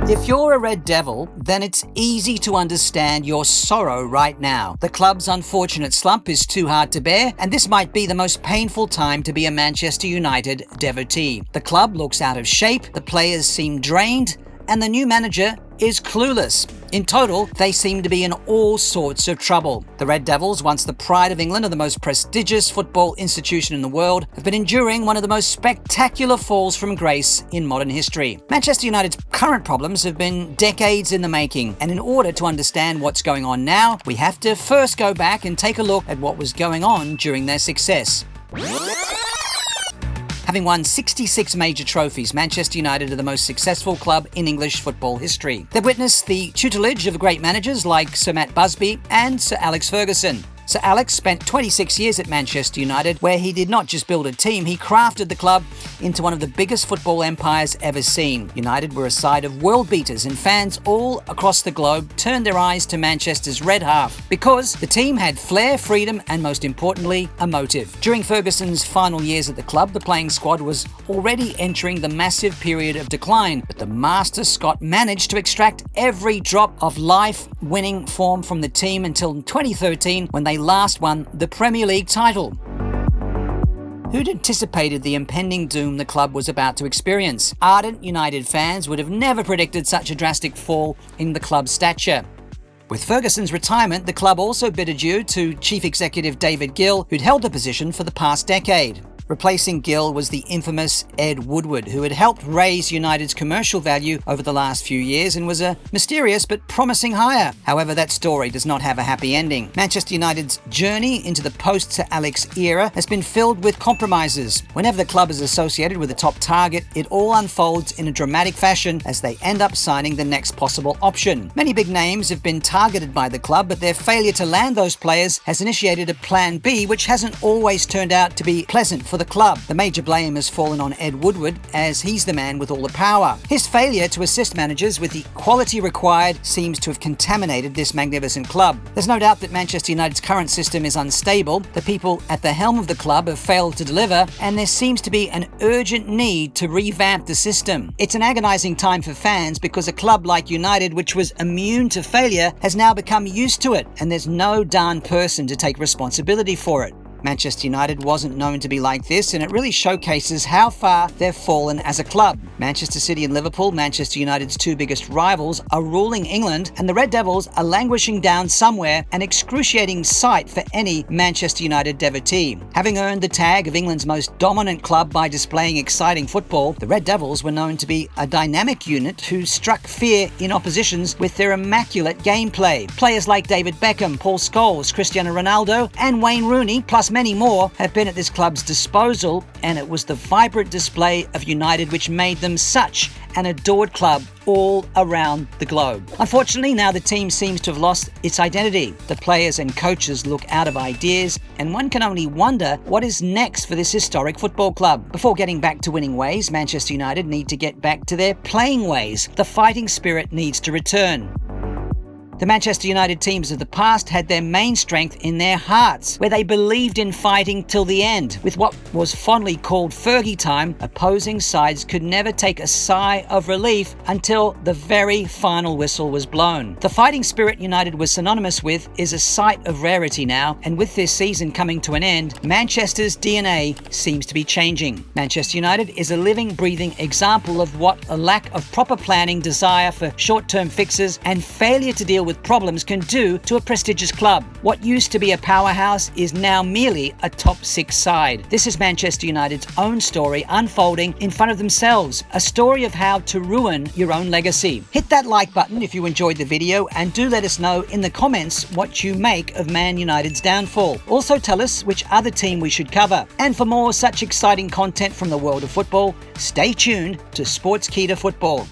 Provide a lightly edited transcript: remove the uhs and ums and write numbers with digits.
If you're a Red Devil, then it's easy to understand your sorrow right now. The club's unfortunate slump is too hard to bear, and this might be the most painful time to be a Manchester United devotee. The club looks out of shape, the players seem drained, and the new manager is clueless. In total, they seem to be in all sorts of trouble. The Red Devils, once the pride of England and the most prestigious football institution in the world, have been enduring one of the most spectacular falls from grace in modern history. Manchester United's current problems have been decades in the making, and in order to understand what's going on now, we have to first go back and take a look at what was going on during their success. Having won 66 major trophies, Manchester United are the most successful club in English football history. They've witnessed the tutelage of great managers like Sir Matt Busby and Sir Alex Ferguson. Sir Alex spent 26 years at Manchester United, where he did not just build a team, he crafted the club into one of the biggest football empires ever seen. United were a side of world beaters, and fans all across the globe turned their eyes to Manchester's red half because the team had flair, freedom, and most importantly, a motive. During Ferguson's final years at the club, the playing squad was already entering the massive period of decline, but the master Scott managed to extract every drop of life-winning form from the team until 2013, when they last won the Premier League title. Who'd anticipated the impending doom the club was about to experience? Ardent United fans would have never predicted such a drastic fall in the club's stature. With Ferguson's retirement, the club also bid adieu to Chief Executive David Gill, who'd held the position for the past decade. Replacing Gill was the infamous Ed Woodward, who had helped raise United's commercial value over the last few years and was a mysterious but promising hire. However, that story does not have a happy ending. Manchester United's journey into the post-Sir Alex era has been filled with compromises. Whenever the club is associated with a top target, it all unfolds in a dramatic fashion as they end up signing the next possible option. Many big names have been targeted by the club, but their failure to land those players has initiated a plan B, which hasn't always turned out to be pleasant for the club. The major blame has fallen on Ed Woodward, as he's the man with all the power. His failure to assist managers with the quality required seems to have contaminated this magnificent club. There's no doubt that Manchester United's current system is unstable, the people at the helm of the club have failed to deliver, and there seems to be an urgent need to revamp the system. It's an agonizing time for fans because a club like United, which was immune to failure, has now become used to it, and there's no darn person to take responsibility for it. Manchester United wasn't known to be like this, and it really showcases how far they've fallen as a club. Manchester City and Liverpool, Manchester United's two biggest rivals, are ruling England, and the Red Devils are languishing down somewhere, an excruciating sight for any Manchester United devotee. Having earned the tag of England's most dominant club by displaying exciting football, the Red Devils were known to be a dynamic unit who struck fear in oppositions with their immaculate gameplay. Players like David Beckham, Paul Scholes, Cristiano Ronaldo, and Wayne Rooney, plus many more, have been at this club's disposal, and it was the vibrant display of United which made them such an adored club all around the globe. Unfortunately, now the team seems to have lost its identity. The players and coaches look out of ideas, and one can only wonder what is next for this historic football club. Before getting back to winning ways, Manchester United need to get back to their playing ways. The fighting spirit needs to return. The Manchester United teams of the past had their main strength in their hearts, where they believed in fighting till the end. With what was fondly called Fergie time, opposing sides could never take a sigh of relief until the very final whistle was blown. The fighting spirit United was synonymous with is a sight of rarity now, and with this season coming to an end, Manchester's DNA seems to be changing. Manchester United is a living, breathing example of what a lack of proper planning, desire for short-term fixes, and failure to deal with problems can do to a prestigious club. What used to be a powerhouse is now merely a top six side. This is Manchester United's own story unfolding in front of themselves, a story of how to ruin your own legacy. Hit that like button if you enjoyed the video, and do let us know in the comments what you make of Man United's downfall. Also tell us which other team we should cover. And for more such exciting content from the world of football, stay tuned to Sportskeeda Football.